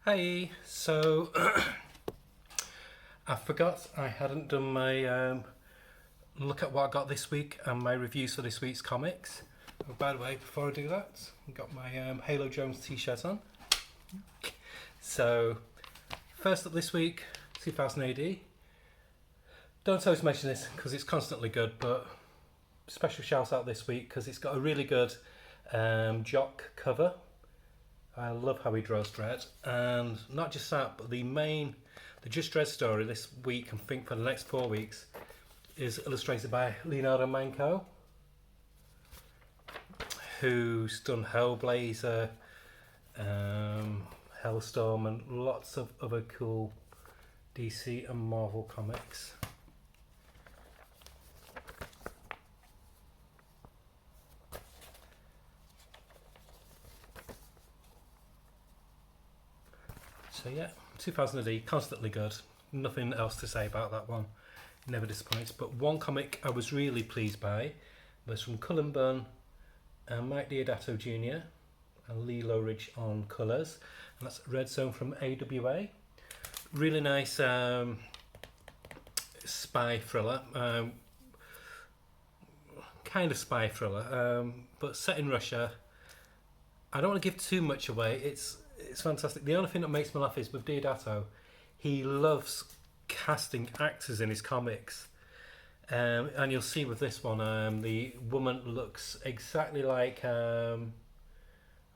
Hey, so I forgot I hadn't done my look at what I got this week and my reviews for this week's comics. Oh, by the way, before I do that, I've got my Halo Jones t-shirt on. So, first up this week, 2000 AD. Don't always mention this because it's constantly good, but special shout out this week because it's got a really good jock cover. I love how he draws Dredd, and not just that, but the Just Dredd story this week, and think for the next 4 weeks, is illustrated by Leonardo Manco, who's done Hellblazer, Hellstorm, and lots of other cool DC and Marvel comics. So yeah, 2000 AD, constantly good. Nothing else to say about that one. Never disappoints. But one comic I was really pleased by was from Cullen Bunn and Mike Deodato Jr. and Lee Lowridge on colours. And that's Redstone from AWA. Really nice spy thriller. Kind of spy thriller, but set in Russia. I don't want to give too much away. It's fantastic. The only thing that makes me laugh is with Deodato, he loves casting actors in his comics. And you'll see with this one, the woman looks exactly like,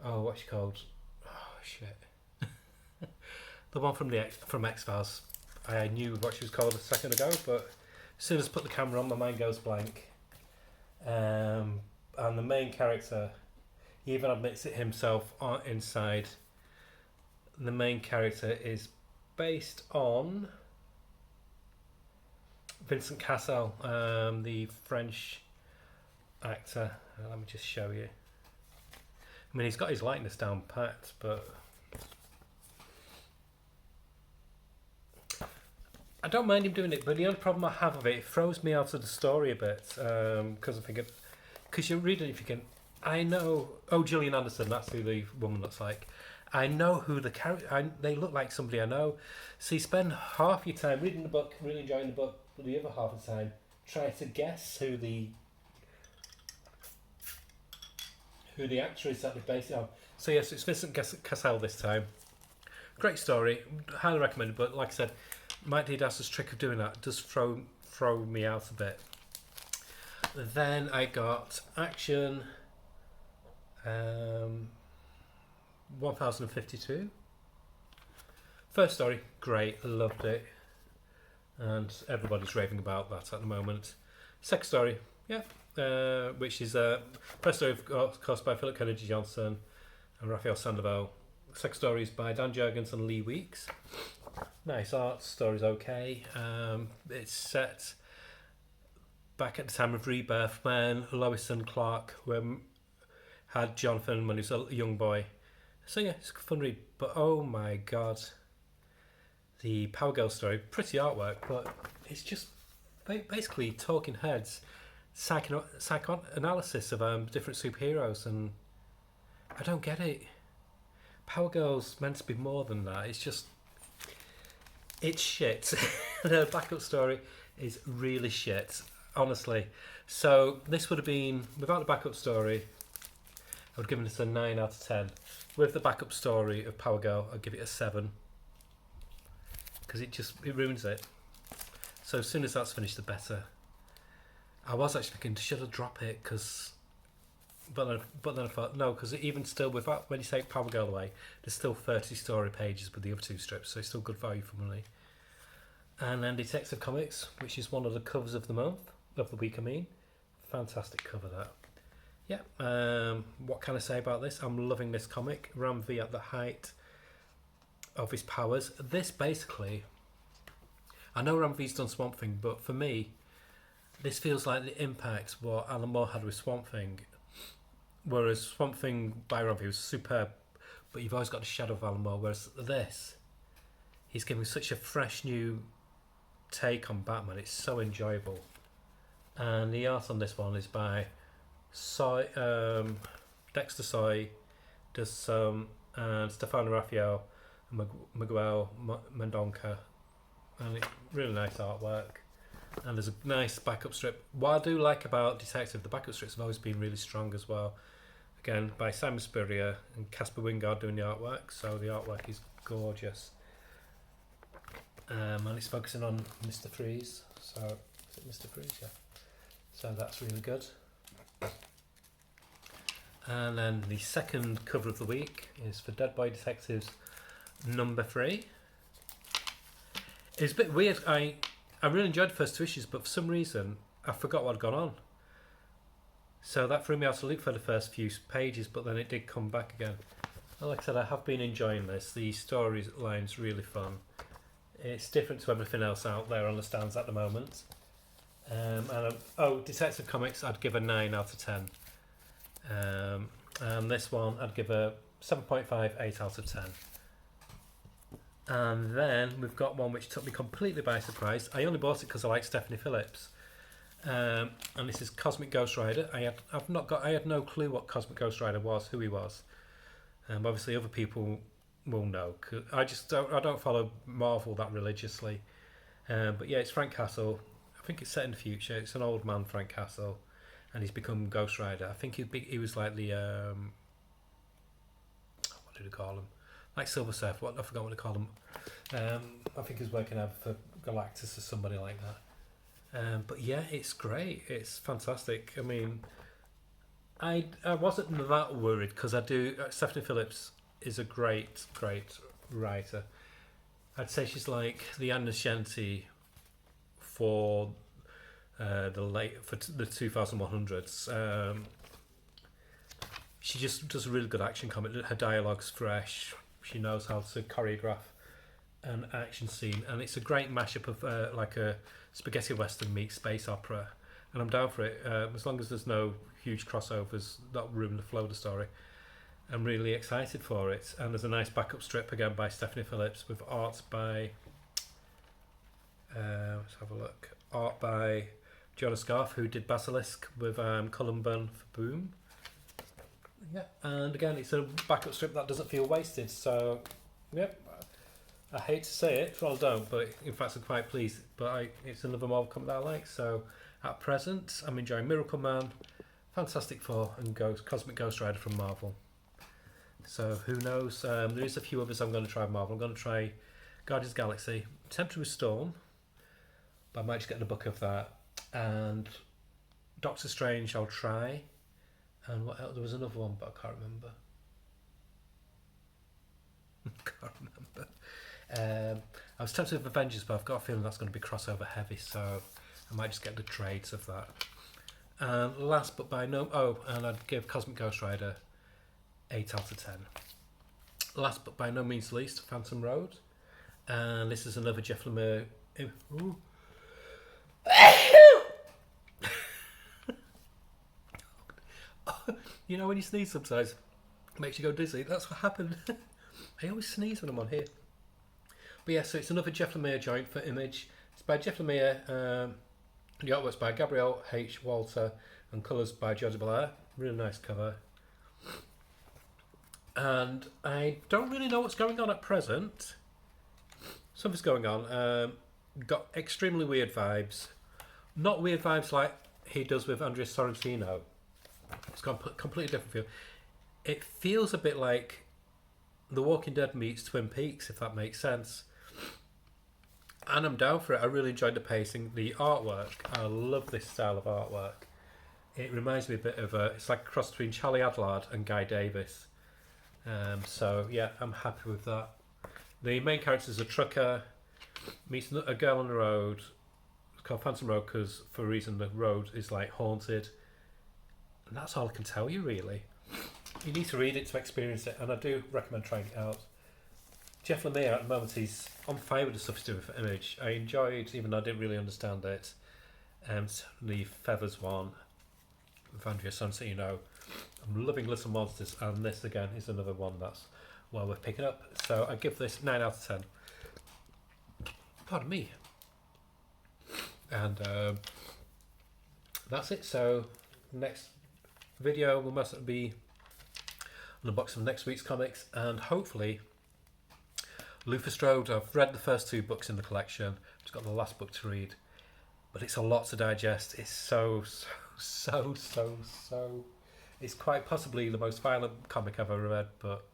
what's she called? Oh, shit. The one from X-Files. I knew what she was called a second ago, but as soon as I put the camera on, my mind goes blank. And the main character, he even admits it himself inside. The main character is based on Vincent Cassel, the French actor. Let me just show you. I mean, he's got his likeness down pat, but I don't mind him doing it. But the only problem I have with it throws me out of the story a bit, because I'm thinking, because you're reading it thinking, I know, Gillian Anderson, that's who the woman looks like. I know who the character. They look like somebody I know. So you spend half your time reading the book, really enjoying the book, but the other half of the time trying to guess who the actor is that they based it on. So yes, it's Vincent Cassel this time. Great story, highly recommended. But like I said, Mike Deodato's trick of doing that does throw me out a bit. Then I got Action. 1052. First story, great, loved it, and everybody's raving about that at the moment. Second story, which is first story of course by Philip Kennedy Johnson and Raphael Sandoval. Second story is by Dan Jurgens and Lee Weeks. Nice art, story's okay. It's set back at the time of Rebirth when Lois and Clark had Jonathan when he was a young boy. So yeah, it's a fun read. But oh my god, the Power Girl story, pretty artwork, but it's just basically talking heads, psychoanalysis of different superheroes, and I don't get it. Power Girl's meant to be more than that. It's shit. The backup story is really shit, honestly. So this would have been, without the backup story, I would give it a 9 out of 10. With the backup story of Power Girl, I'd give it a 7. Because it ruins it. So as soon as that's finished, the better. I was actually thinking, should I drop it? But then I thought, no, because even still, without, when you take Power Girl away, there's still 30 story pages with the other two strips, so it's still good value for money. And then Detective Comics, which is one of the covers of the week, I mean. Fantastic cover, that. Yeah, what can I say about this? I'm loving this comic. Ram V at the height of his powers. This basically, I know Ram V's done Swamp Thing, but for me, this feels like the impact what Alan Moore had with Swamp Thing. Whereas Swamp Thing by Ram V was superb, but you've always got the shadow of Alan Moore. Whereas this, he's giving such a fresh new take on Batman. It's so enjoyable. And the art on this one is by Dexter Soy does some, and Stefano Raphael Miguel Mendonca, and really nice artwork. And there's a nice backup strip. What I do like about Detective, the backup strips have always been really strong as well. Again, by Simon Spurrier and Casper Wingard doing the artwork, so the artwork is gorgeous. And it's focusing on Mr. Freeze, so is it Mr. Freeze? Yeah. So that's really good. And then the second cover of the week is for Dead Boy Detectives number 3. It's a bit weird. I really enjoyed the first 2 issues, but for some reason I forgot what had gone on. So that threw me out of the loop for the first few pages, but then it did come back again. And like I said, I have been enjoying this. The storyline's really fun. It's different to everything else out there on the stands at the moment. Detective Comics, I'd give a 9 out of 10. And this one, I'd give a 7.5, 8 out of 10. And then we've got one which took me completely by surprise. I only bought it because I like Stephanie Phillips. And this is Cosmic Ghost Rider. I had no clue what Cosmic Ghost Rider was, who he was. Obviously other people will know. I don't follow Marvel that religiously. But yeah, it's Frank Castle. I think it's set in the future. It's an old man, Frank Castle, and he's become Ghost Rider. I think he was like the what did he call him? Like Silver Surfer. I forgot what they called him. I think he's working out for Galactus or somebody like that. But yeah, it's great. It's fantastic. I mean, I wasn't that worried because I do. Stephanie Phillips is a great writer. I'd say she's like the Anna Shanti for the 2100s. She just does a really good action comic. Her dialogue's fresh. She knows how to choreograph an action scene, and it's a great mashup of like a spaghetti western meets space opera. And I'm down for it as long as there's no huge crossovers that ruin the flow of the story. I'm really excited for it. And there's a nice backup strip again by Stephanie Phillips with art by let's have a look. Art by Jonas Garth, who did Basilisk with Columban for Boom. Yeah, and again, it's a backup strip that doesn't feel wasted. So, yep. I hate to say it, well, I don't, but in fact, I'm quite pleased. But it's another Marvel comic that I like. So, at present, I'm enjoying Miracle Man, Fantastic Four, and Cosmic Ghost Rider from Marvel. So, who knows? There is a few others I'm going to try Marvel. I'm going to try Guardians of the Galaxy, Tempter with Storm, but I might just get the book of that. And Doctor Strange, I'll try. And what else? There was another one, but I can't remember. I was tempted with Avengers, but I've got a feeling that's going to be crossover heavy, so I might just get the trades of that. And last but by and I'd give Cosmic Ghost Rider 8 out of 10. Last but by no means least, Phantom Road. And this is another Jeff Lemire. You know when you sneeze sometimes, it makes you go dizzy. That's what happened. I always sneeze when I'm on here. But yeah, so it's another Jeff Lemire joint for Image. It's by Jeff Lemire. The artwork's by Gabrielle H. Walter and colours by George Blair. Really nice cover. And I don't really know what's going on at present. Something's going on. Got extremely weird vibes. Not weird vibes like he does with Andrea Sorrentino. It's got a completely different feel. It feels a bit like The Walking Dead meets Twin Peaks, if that makes sense. And I'm down for it. I really enjoyed the pacing, the artwork. I love this style of artwork. It reminds me a bit of it's like a cross between Charlie Adlard and Guy Davis. So yeah, I'm happy with that. The main character is a trucker, meets a girl on the road. It's called Phantom Road because for a reason the road is like haunted. And that's all I can tell you, really. You need to read it to experience it, and I do recommend trying it out. Jeff Lemire, at the moment, he's on fire with the stuff he's doing for Image. I enjoyed, even though I didn't really understand it, the Feathers one with Andrea Sorrentino. I'm loving Little Monsters, and this, again, is another one that's well worth picking up. So I give this 9 out of 10. Pardon me. And that's it. So next video will must be an unboxing of next week's comics, and hopefully Luther Strode, I've read the first 2 books in the collection. Just got the last book to read. But it's a lot to digest. It's so. It's quite possibly the most violent comic I've ever read, but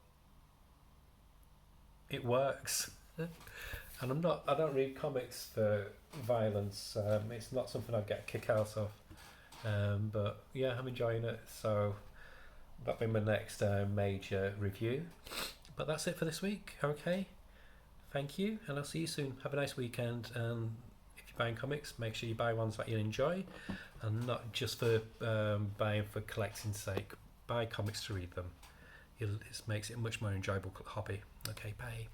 it works. And I don't read comics for violence. It's not something I'd get a kick out of. But yeah, I'm enjoying it. So that'll be my next major review. But that's it for this week. Okay. Thank you, and I'll see you soon. Have a nice weekend. And if you're buying comics, make sure you buy ones that you enjoy, and not just for buying for collecting's sake. Buy comics to read them. It makes it a much more enjoyable hobby. Okay, bye.